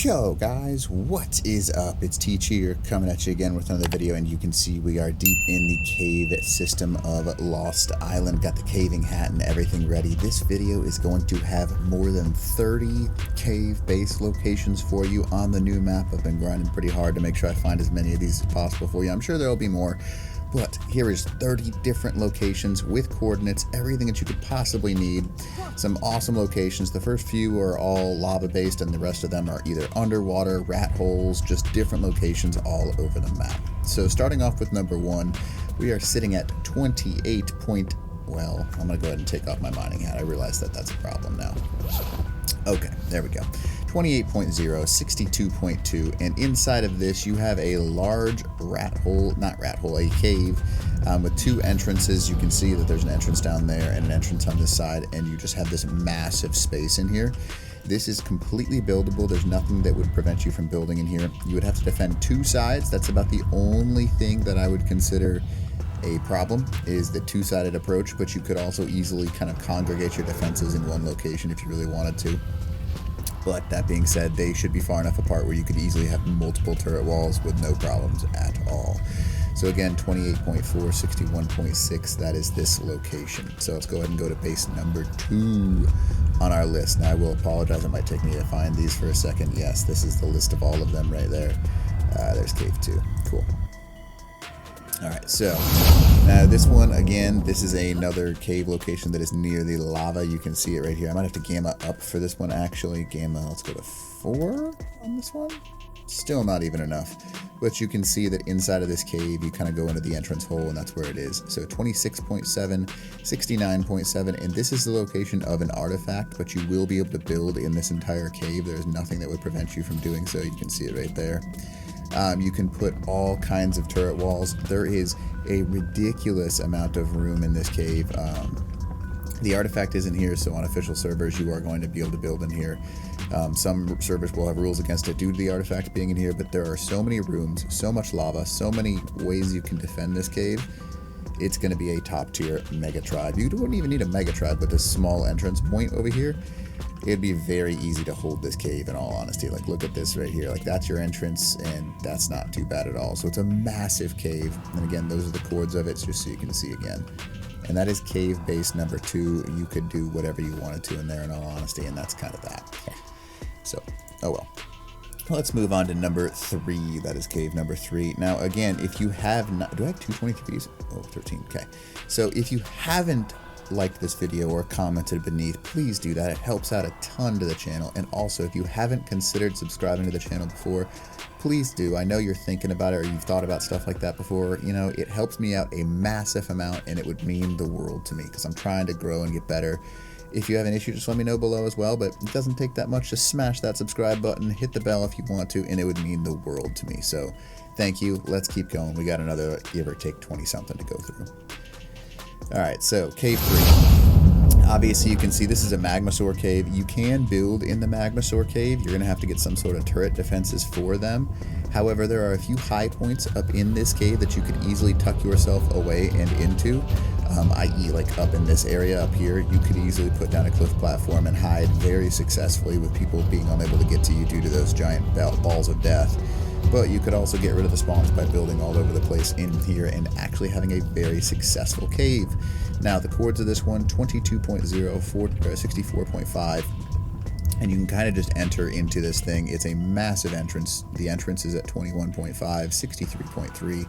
Yo guys, what is up? It's Teach here coming at you again with another video, and you can see we are deep in the cave system of Lost Island. Got the caving hat and everything ready. This video is going to have more than 30 cave base locations for you on the new map. I've been grinding pretty hard to make sure I find as many of these as possible for you. I'm sure there will be more, but here is 30 different locations with coordinates, everything that you could possibly need. Some awesome locations. The first few are all lava based, and the rest of them are either underwater, rat holes, just different locations all over the map. So starting off with number one, we are sitting at 28 point, well, I'm gonna go ahead and take off my mining hat. I realize that that's a problem now. Okay, there we go. 28.0, 62.2, and inside of this you have a large a cave with two entrances. You can see that there's an entrance down there and an entrance on this side, and you just have this massive space in here. This is completely buildable. There's nothing that would prevent you from building in here. You would have to defend two sides. That's about the only thing that I would consider a problem, is the two-sided approach, but you could also easily kind of congregate your defenses in one location if you really wanted to. But that being said, they should be far enough apart where you could easily have multiple turret walls with no problems at all. So again, 28.4, 61.6, that is this location. So let's go ahead and go to base number 2 on our list. Now I will apologize, it might take me to find these for a second. Yes, this is the list of all of them right there. There's cave 2, cool. Alright, so now this one, again, this is another cave location that is near the lava. You can see it right here. I might have to gamma up for this one, actually. Gamma, let's go to 4 on this one. Still not even enough. But you can see that inside of this cave, you kind of go into the entrance hole, and that's where it is. So 26.7, 69.7, and this is the location of an artifact, but you will be able to build in this entire cave. There's nothing that would prevent you from doing so. You can see it right there. You can put all kinds of turret walls. There is a ridiculous amount of room in this cave. The artifact isn't here, so on official servers you are going to be able to build in here. Some servers will have rules against it due to the artifact being in here, but there are so many rooms, so much lava, so many ways you can defend this cave. It's going to be a top tier mega tribe. You wouldn't even need a mega tribe with this small entrance point over here. It'd be very easy to hold this cave, in all honesty. Like, look at this right here. Like, that's your entrance, and that's not too bad at all. So it's a massive cave, and again, those are the chords of it, just so you can see again. And that is cave base number 2. You could do whatever you wanted to in there, in all honesty, and that's kind of that. So, oh well. Let's move on to number 3. That is cave number 3. Now, again, if you have not... Do I have 223s? Oh, 13. Okay. So, if you haven't liked this video or commented beneath, please do that. It helps out a ton to the channel. And also, if you haven't considered subscribing to the channel before, please do. I know you're thinking about it, or you've thought about stuff like that before. You know, it helps me out a massive amount, and it would mean the world to me, because I'm trying to grow and get better. If you have an issue, just let me know below as well, but it doesn't take that much. Just smash that subscribe button, hit the bell if you want to, and it would mean the world to me. So thank you. Let's keep going. We got another give or take 20 something to go through. All right, so cave 3. Obviously, you can see this is a Magmasaur cave. You can build in the Magmasaur cave. You're going to have to get some sort of turret defenses for them. However, there are a few high points up in this cave that you could easily tuck yourself away and into. I.e. like up in this area up here, you could easily put down a cliff platform and hide very successfully with people being unable to get to you due to those giant balls of death. But you could also get rid of the spawns by building all over the place in here and actually having a very successful cave. Now, the chords of this one, 22.0, 64.5, and you can kind of just enter into this thing. It's a massive entrance. The entrance is at 21.5, 63.3.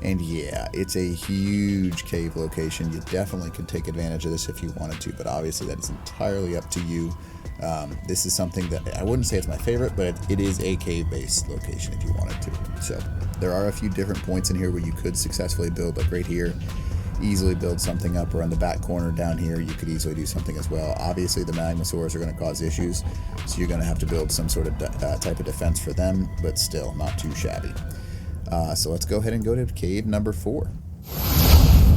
And yeah, it's a huge cave location. You definitely could take advantage of this if you wanted to, but obviously that is entirely up to you. This is something that I wouldn't say it's my favorite, but it is a cave-based location if you wanted to. So there are a few different points in here where you could successfully build, like right here, easily build something up, or in the back corner down here, you could easily do something as well. Obviously, the Magmasaurs are going to cause issues, so you're going to have to build some sort of type of defense for them, but still not too shabby. So let's go ahead and go to cave number 4.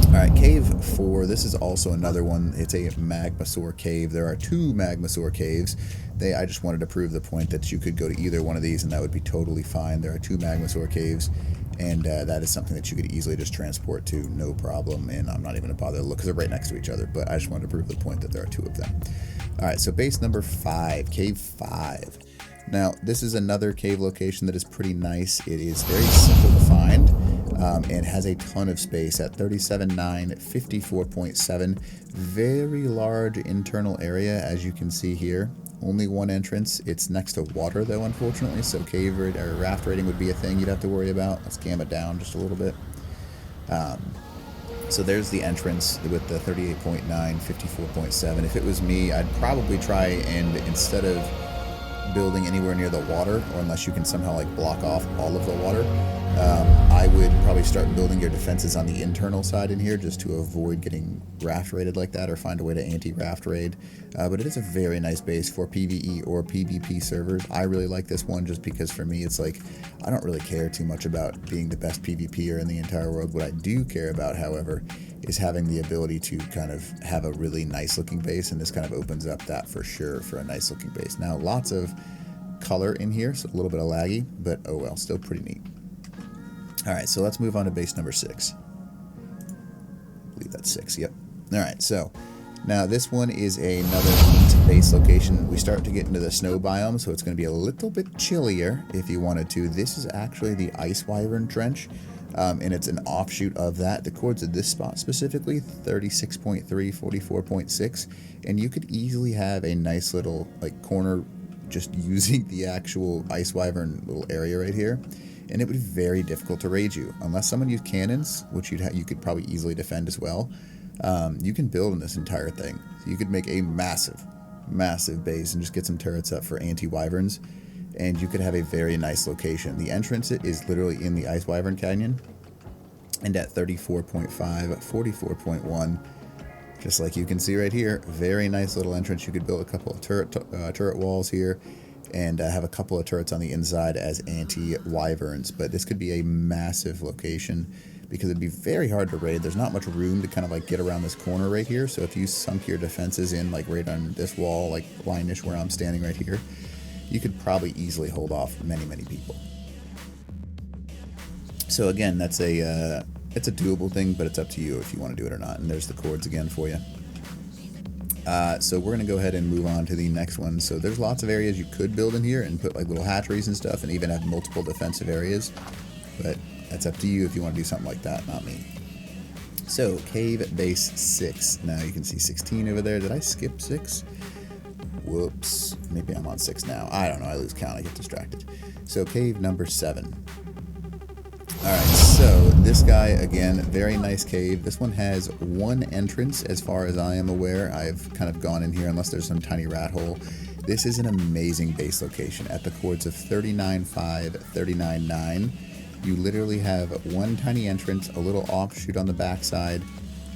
Alright, cave 4, this is also another one. It's a Magmasaur cave. There are 2 Magmasaur caves. I just wanted to prove the point that you could go to either one of these and that would be totally fine. There are 2 Magmasaur caves, and that is something that you could easily just transport to, no problem, and I'm not even going to bother to look because they're right next to each other, but I just wanted to prove the point that there are 2 of them. Alright, so base number 5, cave 5. Now, this is another cave location that is pretty nice. It is very simple to find and has a ton of space at 37.9, 54.7. Very large internal area, as you can see here. Only one entrance. It's next to water, though, unfortunately, so cave or raft raiding would be a thing you'd have to worry about. Let's gamma down just a little bit. So there's the entrance with the 38.9, 54.7. If it was me, I'd probably try and, instead of building anywhere near the water, or unless you can somehow like block off all of the water, I would probably start building your defenses on the internal side in here just to avoid getting raft raided like that, or find a way to anti-raft raid. But it is a very nice base for PvE or PvP servers. I really like this one just because for me it's like, I don't really care too much about being the best PvPer in the entire world. What I do care about, however, is having the ability to kind of have a really nice looking base, and this kind of opens up that for sure for a nice looking base. Now, lots of color in here, so a little bit of laggy, but oh well, still pretty neat. Alright, so let's move on to base number 6. I believe that's 6, yep. Alright, so now this one is another neat base location. We start to get into the snow biome, so it's going to be a little bit chillier if you wanted to. This is actually the Ice Wyvern Trench, and it's an offshoot of that. The chords at this spot specifically, 36.3, 44.6, and you could easily have a nice little like corner just using the actual Ice Wyvern little area right here. And it would be very difficult to raid you. Unless someone used cannons, which you could probably easily defend as well. You can build in this entire thing. So you could make a massive, massive base and just get some turrets up for anti-wyverns. And you could have a very nice location. The entrance is literally in the Ice Wyvern Canyon. And at 34.5, 44.1, just like you can see right here, very nice little entrance. You could build a couple of turret walls here, and have a couple of turrets on the inside as anti-wyverns. But this could be a massive location because it'd be very hard to raid. There's not much room to kind of like get around this corner right here. So if you sunk your defenses in like right on this wall, like line-ish where I'm standing right here, you could probably easily hold off many, many people. So again, that's it's a doable thing, but it's up to you if you want to do it or not. And there's the chords again for you. So we're going to go ahead and move on to the next one. So there's lots of areas you could build in here and put like little hatcheries and stuff, and even have multiple defensive areas. But that's up to you if you want to do something like that, not me. So cave base 6. Now you can see 16 over there. Did I skip 6? Whoops. Maybe I'm on 6 now. I don't know. I lose count. I get distracted. So cave number 7. Alright, so this guy, again, very nice cave. This one has one entrance as far as I am aware. I've kind of gone in here unless there's some tiny rat hole. This is an amazing base location at the chords of 39.5, 39.9. You literally have one tiny entrance, a little offshoot on the backside,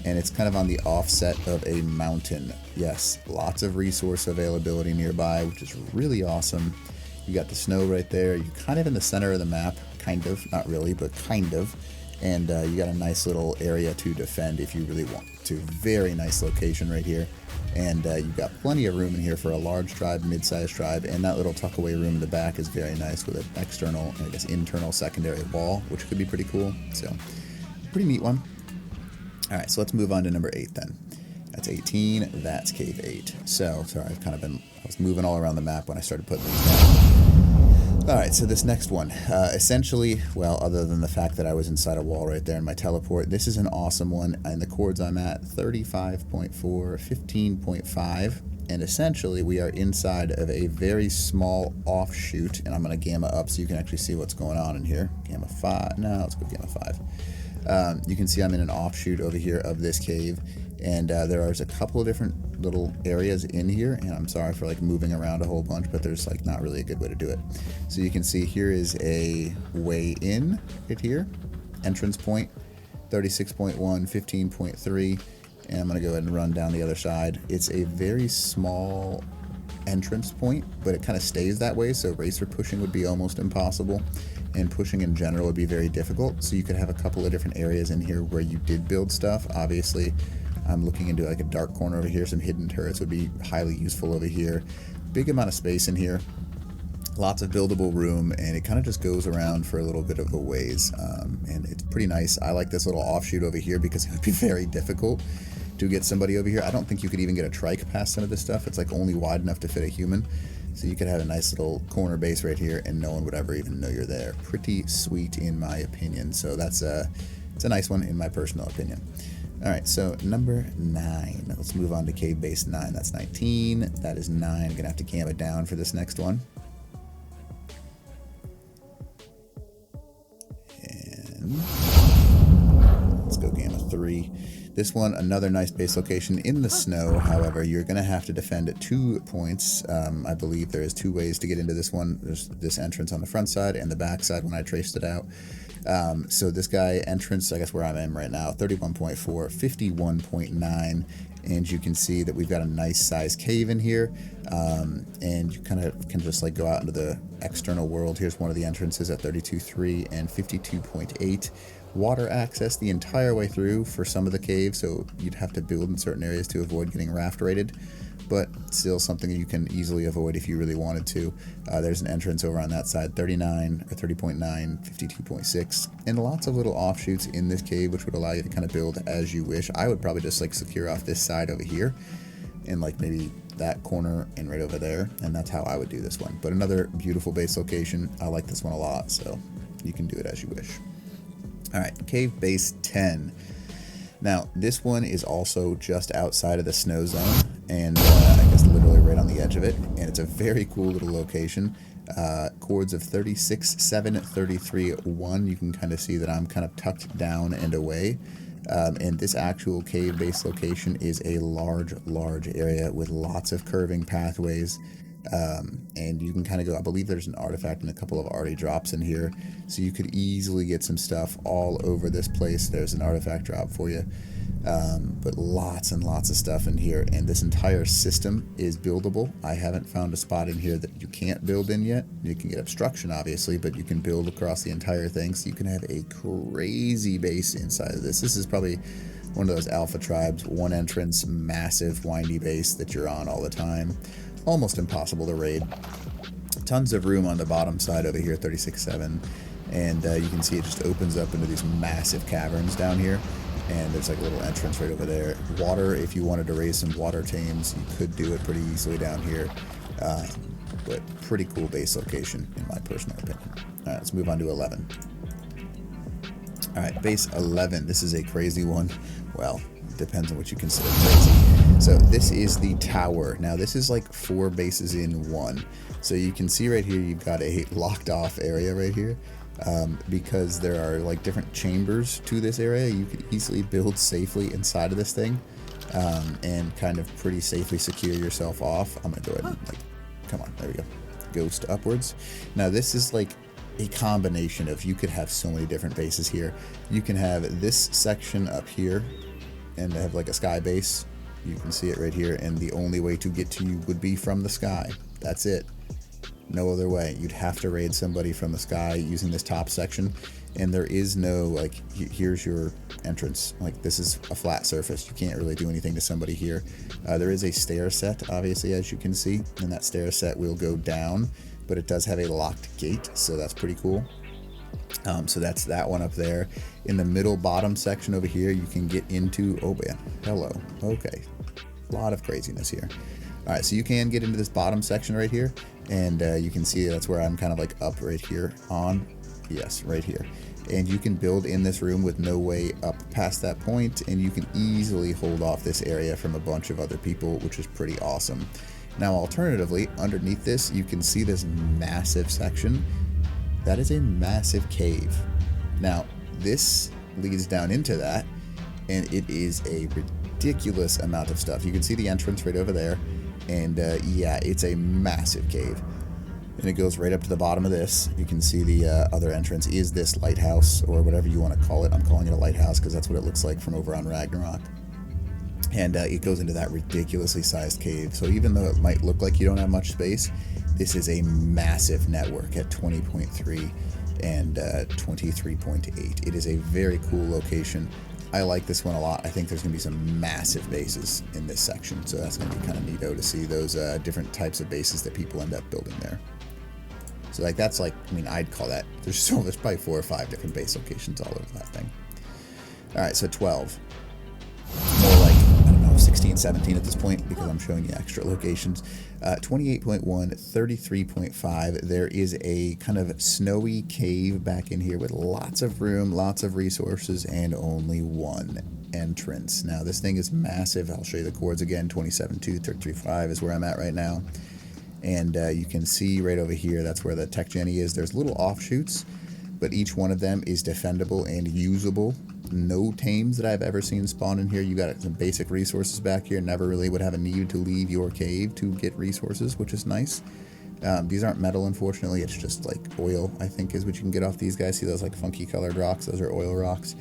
and it's kind of on the offset of a mountain. Yes, lots of resource availability nearby, which is really awesome. You got the snow right there. You're kind of in the center of the map. Kind of, not really, but kind of. And you got a nice little area to defend if you really want to. Very nice location right here. And you've got plenty of room in here for a large tribe, mid-sized tribe, and that little tuck-away room in the back is very nice with an external, I guess, internal secondary wall, which could be pretty cool. So, pretty neat one. All right, so let's move on to number 8 then. That's 18. That's cave 8. So, sorry, I was moving all around the map when I started putting these down. Alright, so this next one, essentially, well, other than the fact that I was inside a wall right there in my teleport, this is an awesome one, and the chords I'm at, 35.4, 15.5, and essentially we are inside of a very small offshoot, and I'm going to gamma up so you can actually see what's going on in here. Gamma 5, no, let's go gamma 5. You can see I'm in an offshoot over here of this cave, and there is a couple of different little areas in here, and I'm sorry for like moving around a whole bunch, but there's like not really a good way to do it. So you can see here is a way in it here, entrance point, 36.1, 15.3, and I'm going to go ahead and run down the other side. It's a very small entrance point, but it kind of stays that way, so racer pushing would be almost impossible, and pushing in general would be very difficult. So you could have a couple of different areas in here where you did build stuff. Obviously, I'm looking into like a dark corner over here. Some hidden turrets would be highly useful over here. Big amount of space in here. Lots of buildable room, and it kind of just goes around for a little bit of a ways. And it's pretty nice. I like this little offshoot over here because it would be very difficult to get somebody over here. I don't think you could even get a trike past some of this stuff. It's like only wide enough to fit a human. So you could have a nice little corner base right here and no one would ever even know you're there. Pretty sweet in my opinion. So it's a nice one in my personal opinion. All right, so number 9. Let's move on to cave base 9. That's 19. That is 9. I'm gonna have to cam it down for this next one. And let's go gamma 3. This one, another nice base location in the snow. However, you're going to have to defend at 2 points. I believe there is 2 ways to get into this one. There's this entrance on the front side and the back side when I traced it out. So this guy entrance, I guess where I'm in right now, 31.4, 51.9. And you can see that we've got a nice size cave in here. And you kind of can just like go out into the external world. Here's one of the entrances at 32.3 and 52.8. Water access the entire way through for some of the caves, so you'd have to build in certain areas to avoid getting raft raided, but still something you can easily avoid if you really wanted to. There's an entrance over on that side, 39 or 30.9, 52.6, and lots of little offshoots in this cave which would allow you to kind of build as you wish. I would probably just like secure off this side over here and like maybe that corner and right over there, and that's how I would do this one. But another beautiful base location. I like this one a lot, so you can do it as you wish. All right, cave base 10. Now, this one is also just outside of the snow zone, and I guess literally right on the edge of it, and it's a very cool little location. Chords of 36, 7, 33, 1. You can kind of see that I'm kind of tucked down and away. And this actual cave base location is a large area with lots of curving pathways. And you can kind of go, I believe there's an artifact and a couple of already drops in here, so you could easily get some stuff all over this place. There's an artifact drop for you, but lots and lots of stuff in here, and this entire system is buildable. I haven't found a spot in here that you can't build in yet. You can get obstruction obviously, but you can build across the entire thing, so you can have a crazy base inside of this. This is probably one of those alpha tribes, one entrance, massive windy base that you're on all the time. Almost impossible to raid. Tons of room on the bottom side over here, 36.7, and you can see it just opens up into these massive caverns down here, and there's like a little entrance right over there. Water, if you wanted to raise some water tames, you could do it pretty easily down here, but pretty cool base location in my personal opinion. All right, let's move on to 11. All right, base 11. This is a crazy one. Well, depends on what you consider crazy. So this is the tower. Now this is like 4 bases in one. So you can see right here you've got a locked off area right here. Because there are like different chambers to this area, you could easily build safely inside of this thing, and kind of pretty safely secure yourself off. I'm gonna go ahead and like, come on, there we go. Ghost upwards. Now this is like a combination of, you could have so many different bases here. You can have this section up here and have like a sky base. You can see it right here, and the only way to get to you would be from the sky. That's it. No other way. You'd have to raid somebody from the sky using this top section, and there is no like, here's your entrance. Like, this is a flat surface. You can't really do anything to somebody here. There is a stair set, obviously, as you can see, and that stair set will go down, but it does have a locked gate, so that's pretty cool. So that's that one up there. In the middle bottom section over here, you can get into, oh man, hello, okay, a lot of craziness here. All right, so you can get into this bottom section right here, and you can see that's where I'm kind of like up right here on, yes, right here. And you can build in this room with no way up past that point, and you can easily hold off this area from a bunch of other people, which is pretty awesome. Now, alternatively, underneath this, you can see this massive section. That is a massive cave. Now, this leads down into that, and it is a ridiculous amount of stuff. You can see the entrance right over there, and yeah, it's a massive cave. And it goes right up to the bottom of this. You can see the other entrance is this lighthouse, or whatever you want to call it. I'm calling it a lighthouse because that's what it looks like from over on Ragnarok. And it goes into that ridiculously sized cave. So even though it might look like you don't have much space, this is a massive network at 20.3 and 23.8. It is a very cool location. I like this one a lot. I think there's going to be some massive bases in this section, so that's going to be kind of neato to see those different types of bases that people end up building there. So like, that's like, I mean, I'd call that, there's probably 4 or 5 different base locations all over that thing. All right, so 12. More like, I don't know 16, 17 at this point because I'm showing you extra locations. 28.1, 33.5. There is a kind of snowy cave back in here with lots of room, lots of resources, and only one entrance. Now, this thing is massive. I'll show you the chords again. 27.2, 33.5 is where I'm at right now. And you can see right over here, that's where the Tech Jenny is. There's little offshoots, but each one of them is defendable and usable. No tames that I've ever seen spawn in here. You got some basic resources back here. Never really would have a need to leave your cave to get resources, which is nice. These aren't metal, unfortunately. It's just like oil, I think, is what you can get off these guys. See those like funky colored rocks? Those are oil rocks.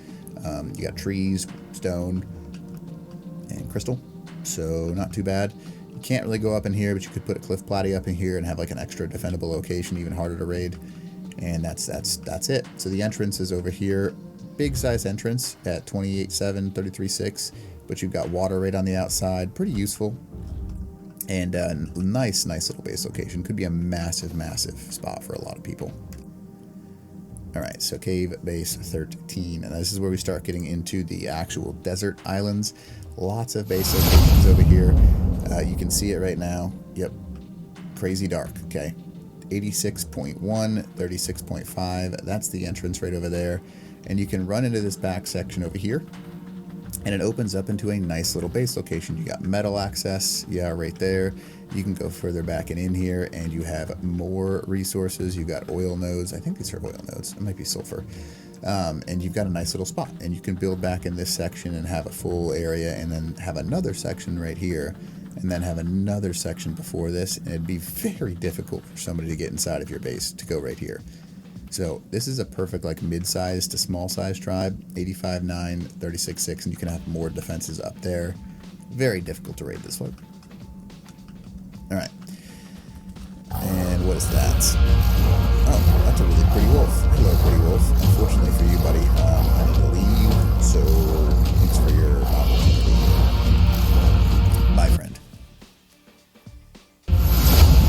You got trees, stone, and crystal. So not too bad. You can't really go up in here, but you could put a cliff platy up in here and have like an extra defendable location, even harder to raid. And that's it. So the entrance is over here. Big size entrance at 28.7, 33.6, but you've got water right on the outside. Pretty useful. And nice little base location. Could be a massive spot for a lot of people. Alright, so cave base 13. And this is where we start getting into the actual desert islands. Lots of base locations over here. You can see it right now. Yep. Crazy dark, okay. 86.1, 36.5. That's the entrance right over there. And you can run into this back section over here, and it opens up into a nice little base location. You got metal access, yeah, right there. You can go further back and in here, and you have more resources. You got oil nodes. I think these are oil nodes. It might be sulfur. And you've got a nice little spot, and you can build back in this section and have a full area, and then have another section right here, and then have another section before this, and it'd be very difficult for somebody to get inside of your base to go right here. So this is a perfect like mid-sized to small-sized tribe, 85.9, 36.6, and you can have more defenses up there. Very difficult to raid this one. All right. And what is that? Oh, that's a really pretty wolf. Hello, pretty wolf. Unfortunately for you, buddy, I need to leave, so thanks for your opportunity. Bye, friend.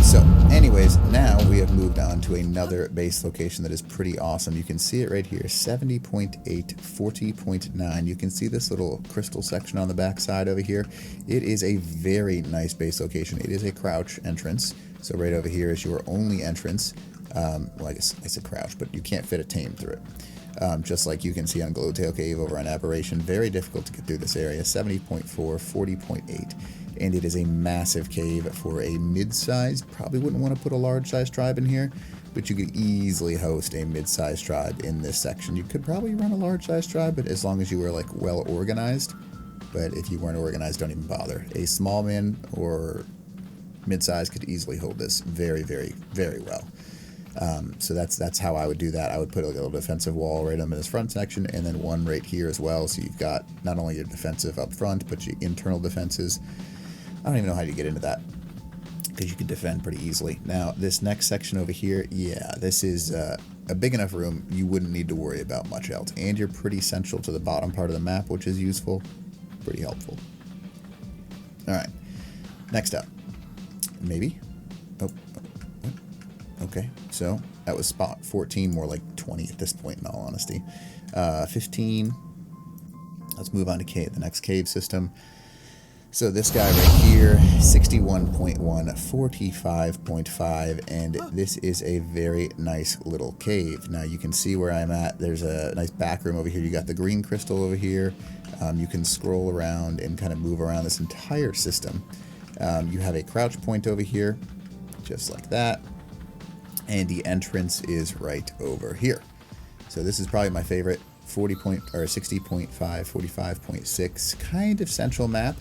So, anyways, now we have moved on to another base location that is pretty awesome. You can see it right here, 70.8, 40.9. You can see this little crystal section on the back side over here. It is a very nice base location. It is a crouch entrance. So right over here is your only entrance. Well, I guess it's a crouch, but you can't fit a tame through it. Just like you can see on Glowtail Cave over on Aberration. Very difficult to get through this area, 70.4, 40.8. And it is a massive cave for a mid-sized. Probably wouldn't want to put a large-sized tribe in here, but you could easily host a mid-sized tribe in this section. You could probably run a large-sized tribe, but as long as you were like well organized. But if you weren't organized, don't even bother. A small man or mid-size could easily hold this very, very, very well. So that's how I would do that. I would put a little defensive wall right in this front section, and then one right here as well. So you've got not only your defensive up front, but your internal defenses. I don't even know how to get into that, because you can defend pretty easily. Now, this next section over here, yeah, this is a big enough room, you wouldn't need to worry about much else. And you're pretty central to the bottom part of the map, which is useful. Pretty helpful. Alright, next up. Maybe? Oh, okay, so that was spot 14, more like 20 at this point, in all honesty. 15. Let's move on to the next cave system. So this guy right here, 61.1, 45.5, and this is a very nice little cave. Now you can see where I'm at. There's a nice back room over here. You got the green crystal over here. You can scroll around and kind of move around this entire system. You have a crouch point over here, just like that. And the entrance is right over here. So this is probably my favorite, 60.5, 45.6, kind of central map.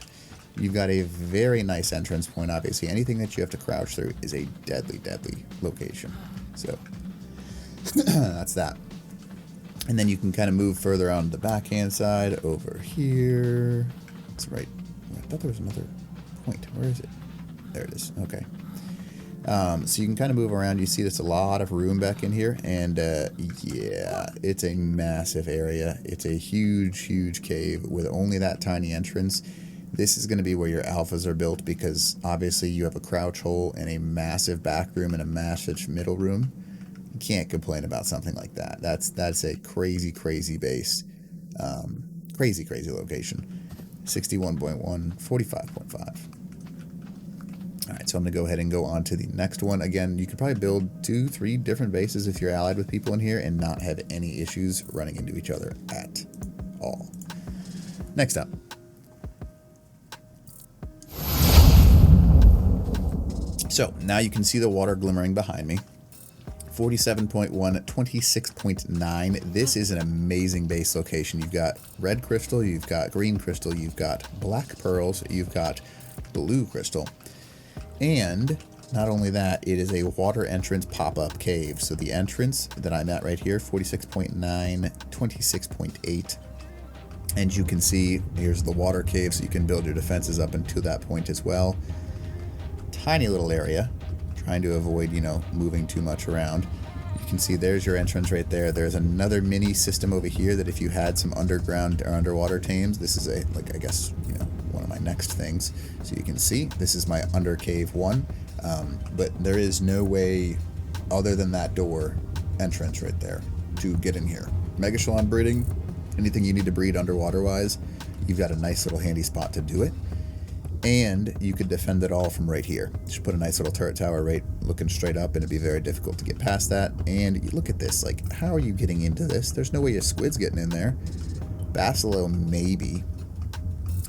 You've got a very nice entrance point, obviously. Anything that you have to crouch through is a deadly, deadly location. So, that's that. And then you can kind of move further on the backhand side over here. It's right. I thought there was another point. Where is it? There it is. Okay. So you can kind of move around. You see there's a lot of room back in here. And, yeah, it's a massive area. It's a huge, huge cave with only that tiny entrance. This is going to be where your alphas are built, because obviously you have a crouch hole and a massive back room and a massive middle room. You can't complain about something like that. That's a crazy, crazy base. Crazy, crazy location. 61.1, 45.5. Alright, so I'm going to go ahead and go on to the next one. Again, you could probably build 2-3 different bases if you're allied with people in here and not have any issues running into each other at all. Next up. So, now you can see the water glimmering behind me. 47.1, 26.9. This is an amazing base location. You've got red crystal, you've got green crystal, you've got black pearls, you've got blue crystal. And not only that, it is a water entrance pop-up cave. So the entrance that I'm at right here, 46.9, 26.8. And you can see, here's the water cave, so you can build your defenses up into that point as well. Tiny little area, trying to avoid, you know, moving too much around. You can see there's your entrance right there. There's another mini system over here that if you had some underground or underwater tames, this is a, like, I guess, you know, one of my next things. So you can see, this is my under cave one, but there is no way other than that door entrance right there to get in here. Megashalon breeding, anything you need to breed underwater wise, you've got a nice little handy spot to do it. And you could defend it all from right here. Just put a nice little turret tower right looking straight up, and it'd be very difficult to get past that. And you look at this, like, how are you getting into this? There's no way your squid's getting in there. Basilow, maybe.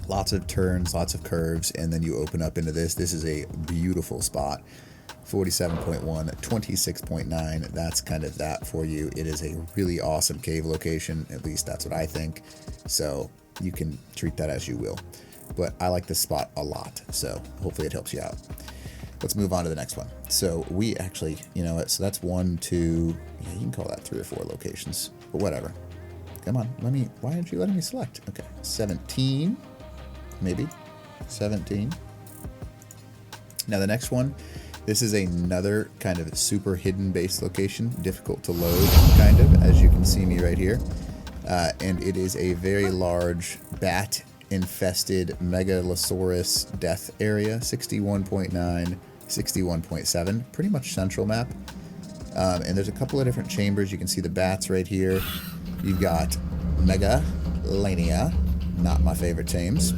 Lots of turns, lots of curves, and then you open up into this. This is a beautiful spot. 47.1, 26.9. That's kind of that for you. It is a really awesome cave location. At least that's what I think. So you can treat that as you will. But I like this spot a lot, so hopefully it helps you out. Let's move on to the next one. So we actually, you know what, so that's 1, 2, yeah, you can call that 3 or 4 locations, but whatever. Come on, why aren't you letting me select? Okay, 17, maybe, 17. Now the next one, this is another kind of super hidden base location, difficult to load, kind of, as you can see me right here. And it is a very large bat infested Megalosaurus death area, 61.9, 61.7, pretty much central map. And there's a couple of different chambers. You can see the bats right here. You've got Megalania, not my favorite tames.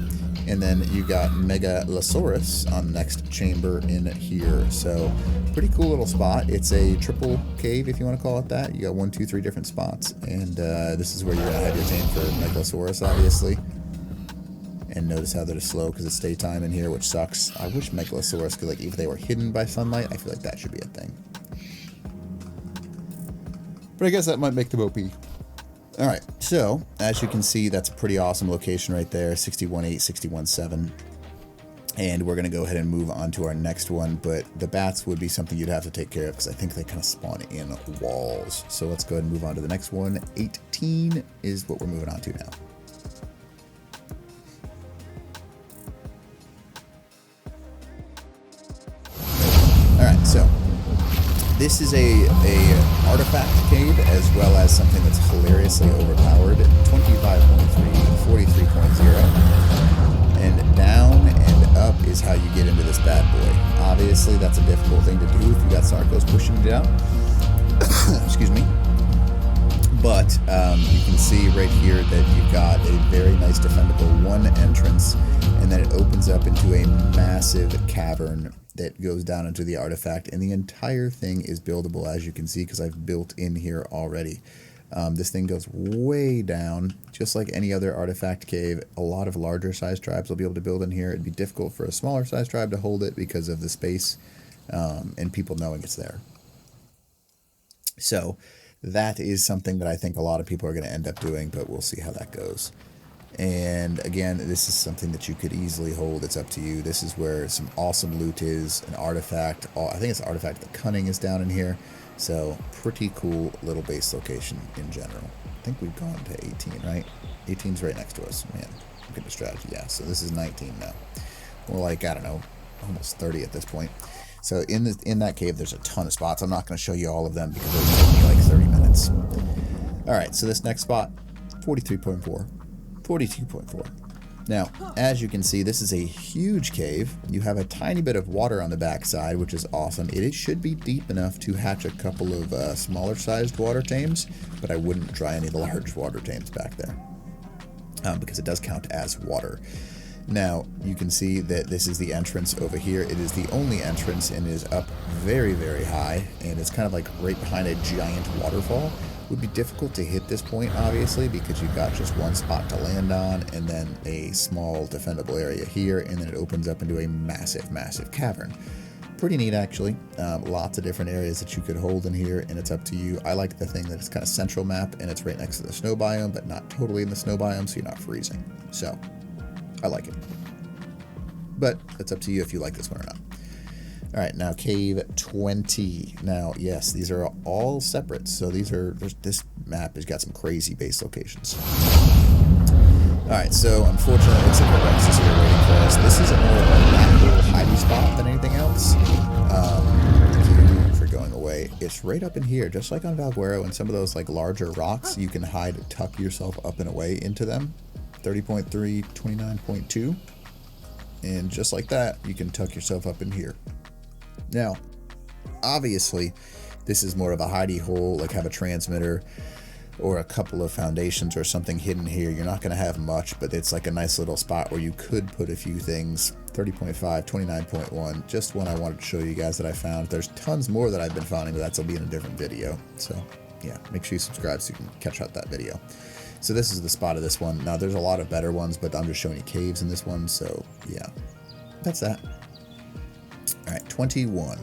And then you got Megalosaurus on the next chamber in here. So pretty cool little spot. It's a triple cave, if you want to call it that. You got 1, 2, 3 different spots. And this is where you're going to have your tame for Megalosaurus, obviously. And notice how they're slow because it's daytime in here, which sucks. I wish Megalosaurus could, like, if they were hidden by sunlight, I feel like that should be a thing. But I guess that might make them OP. Alright, so, as you can see, that's a pretty awesome location right there, 61.8, 61.7. And we're going to go ahead and move on to our next one, but the bats would be something you'd have to take care of because I think they kind of spawn in walls. So let's go ahead and move on to the next one. 18 is what we're moving on to now. Alright, so this is a artifact cave as well as something that's hilariously overpowered. 25.3, 43.0. And down and up is how you get into this bad boy. Obviously, that's a difficult thing to do if you got Sarcos pushing you down. Excuse me. But you can see right here that you've got a very nice defendable one entrance, and then it opens up into a massive cavern that goes down into the artifact, and the entire thing is buildable, as you can see, because I've built in here already. This thing goes way down, just like any other artifact cave. A lot of larger size tribes will be able to build in here. It'd be difficult for a smaller size tribe to hold it because of the space and people knowing it's there. So that is something that I think a lot of people are going to end up doing, but we'll see how that goes. And again, this is something that you could easily hold. It's up to you. This is where some awesome loot is, an artifact. I think it's an artifact. The cunning is down in here. So pretty cool little base location in general. I think we've gone to 18, right? 18's right next to us. Man, look at the strategy. Yeah, so this is 19 now. We're like, I don't know, almost 30 at this point. So in that cave, there's a ton of spots. I'm not going to show you all of them because it'll take me like 30 minutes. All right, so this next spot, 43.4. 42.4. Now, as you can see, this is a huge cave. You have a tiny bit of water on the backside, which is awesome. It should be deep enough to hatch a couple of smaller sized water tames, but I wouldn't try any large water tames back there. because it does count as water. Now, you can see that this is the entrance over here. It is the only entrance and is up very, very high, and it's kind of like right behind a giant waterfall. It would be difficult to hit this point, obviously, because you've got just one spot to land on, and then a small defendable area here, and then it opens up into a massive, massive cavern. Pretty neat, actually. Lots of different areas that you could hold in here, and it's up to you. I like the thing that it's kind of central map, and it's right next to the snow biome, but not totally in the snow biome, so you're not freezing. So I like it. But it's up to you if you like this one or not. All right, now cave 20. Now, yes, these are all separate. So this map has got some crazy base locations. All right, so unfortunately, it's a Rex is here waiting for us. This is a more of a natural hiding spot than anything else. Thank you for going away. It's right up in here, just like on Valguero and some of those like larger rocks. You can hide, tuck yourself up and away into them. 30.3, 29.2. And just like that, you can tuck yourself up in here. Now, obviously, this is more of a hidey hole, like have a transmitter or a couple of foundations or something hidden here. You're not going to have much, but it's like a nice little spot where you could put a few things. 30.5, 29.1, just one I wanted to show you guys that I found. There's tons more that I've been finding, but that'll be in a different video. So, yeah, make sure you subscribe so you can catch out that video. So this is the spot of this one. Now, there's a lot of better ones, but I'm just showing you caves in this one. So, yeah, that's that. All right, 21.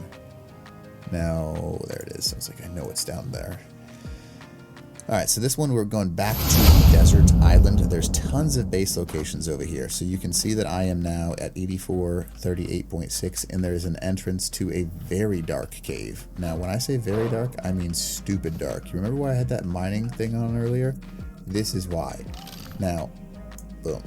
Now, there it is. Sounds like I know it's down there. All right, so this one we're going back to Desert Island. There's tons of base locations over here. So you can see that I am now at 8438.6, and there's an entrance to a very dark cave. Now, when I say very dark, I mean stupid dark. You remember why I had that mining thing on earlier? This is why. Now, boom.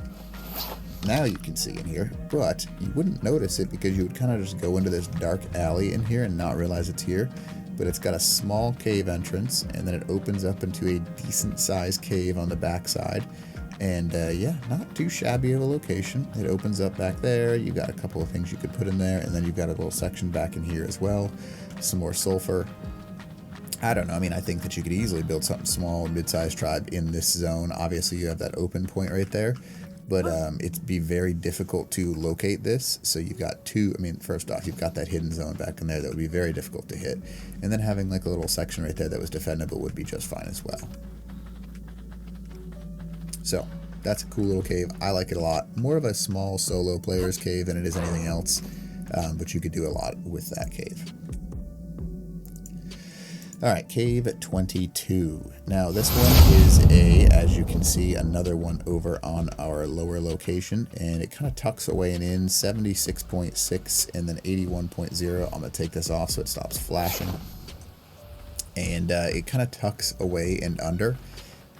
Now you can see in here, but you wouldn't notice it because you would kind of just go into this dark alley in here and not realize it's here. But it's got a small cave entrance, and then it opens up into a decent sized cave on the back side. And yeah, not too shabby of a location. It opens up back there. You got a couple of things you could put in there, and then you've got a little section back in here as well. Some more sulfur. I don't know. I mean, I think that you could easily build something small, mid-sized tribe in this zone. Obviously, you have that open point right there. But it'd be very difficult to locate this. So you've got two, I mean, first off, you've got that hidden zone back in there that would be very difficult to hit. And then having like a little section right there that was defendable would be just fine as well. So that's a cool little cave. I like it a lot. More of a small solo player's cave than it is anything else. But you could do a lot with that cave. All right, cave 22. Now this one is as you can see, another one over on our lower location, and it kind of tucks away and in 76.6 and then 81.0. I'm gonna take this off so it stops flashing. And it kind of tucks away and under,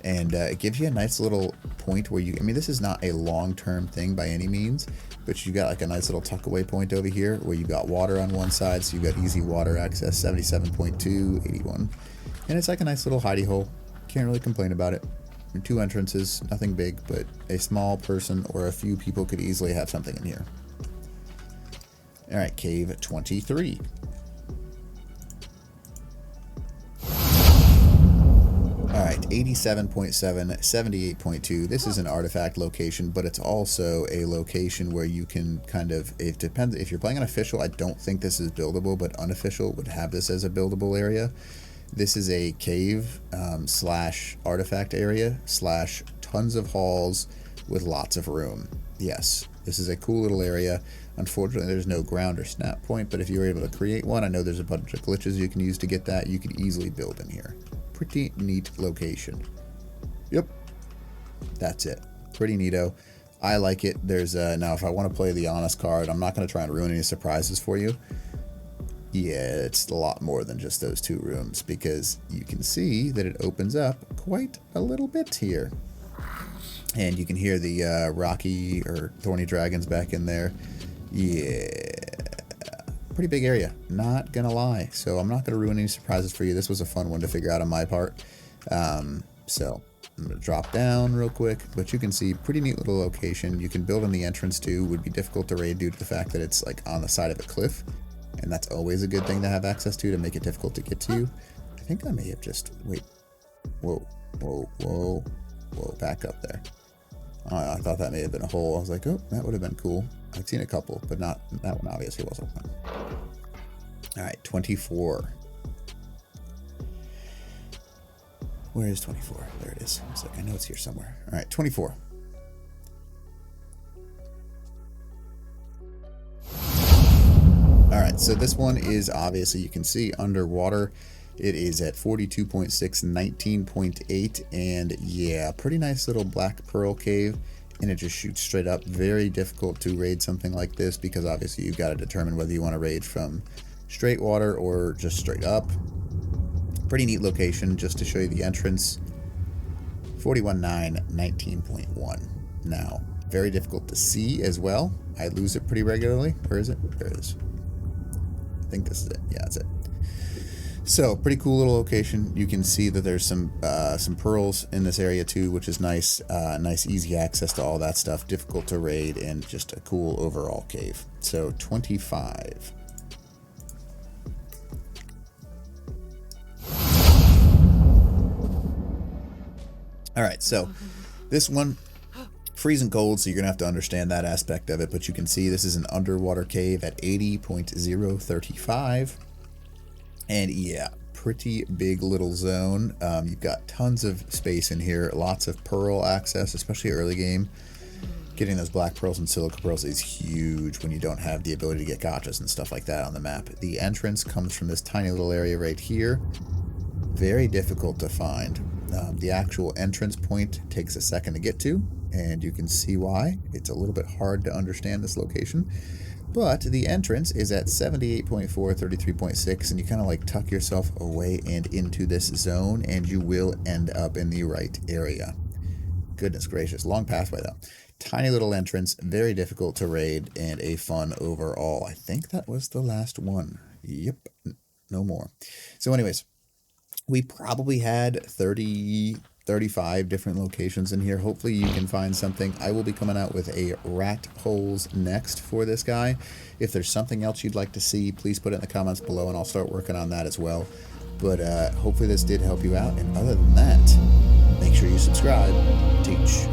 and it gives you a nice little point where you, I mean, this is not a long-term thing by any means, but you got like a nice little tuck away point over here where you got water on one side, so you got easy water access. 77.2, 81, and it's like a nice little hidey hole. Can't really complain about it. Two entrances, nothing big, but a small person or a few people could easily have something in here. All right, cave 23. Alright, 87.7, 78.2. This is an artifact location, but it's also a location where you can kind of, it depends, if you're playing on official, I don't think this is buildable, but unofficial would have this as a buildable area. This is a cave slash artifact area slash tons of halls with lots of room. Yes, this is a cool little area. Unfortunately, there's no ground or snap point, but if you were able to create one, I know there's a bunch of glitches you can use to get that, you could easily build in here. Pretty neat location. Yep, that's it. Pretty neato. I like it. There's now if I want to play the honest card, I'm not going to try and ruin any surprises for you. Yeah, it's a lot more than just those two rooms, because you can see that it opens up quite a little bit here. And you can hear the rocky or thorny dragons back in there. Yeah, pretty big area, not gonna lie. So I'm not gonna ruin any surprises for you. This was a fun one to figure out on my part. So I'm gonna drop down real quick, but you can see pretty neat little location. You can build in the entrance too. Would be difficult to raid due to the fact that it's like on the side of a cliff, and that's always a good thing to have access to make it difficult to get to you. I think I may have just, wait, whoa, back up there. I thought that may have been a hole. I was like, oh, that would have been cool. I've seen a couple, but not that one obviously wasn't one. All right, 24. Where is 24? There it is. It's like, I know it's here somewhere. All right, 24. All right, so this one is obviously, you can see underwater. It is at 42.6, 19.8, and yeah, pretty nice little black pearl cave, and it just shoots straight up. Very difficult to raid something like this because obviously you've got to determine whether you want to raid from straight water or just straight up. Pretty neat location just to show you the entrance. 41.9, 19.1. Now, very difficult to see as well. I lose it pretty regularly. Where is it? There it is. I think this is it. Yeah, that's it. So, pretty cool little location. You can see that there's some pearls in this area too, which is nice. Nice, easy access to all that stuff. Difficult to raid, and just a cool overall cave. So, 25. All right, so this one, freezing cold, so you're gonna have to understand that aspect of it. But you can see this is an underwater cave at 80.035. And yeah, pretty big little zone. You've got tons of space in here, lots of pearl access, especially early game. Getting those black pearls and silica pearls is huge when you don't have the ability to get gotchas and stuff like that on the map. The entrance comes from this tiny little area right here. Very difficult to find. The actual entrance point takes a second to get to, and you can see why. It's a little bit hard to understand this location. But the entrance is at 78.4, 33.6, and you kind of like tuck yourself away and into this zone, and you will end up in the right area. Goodness gracious. Long pathway, though. Tiny little entrance, very difficult to raid, and a fun overall. I think that was the last one. Yep, no more. So anyways, we probably had 30, 35 different locations in here. Hopefully you can find something. I will be coming out with a rat holes next for this guy. If there's something else you'd like to see, please put it in the comments below, and I'll start working on that as well. But hopefully this did help you out. And other than that, make sure you subscribe. Teach.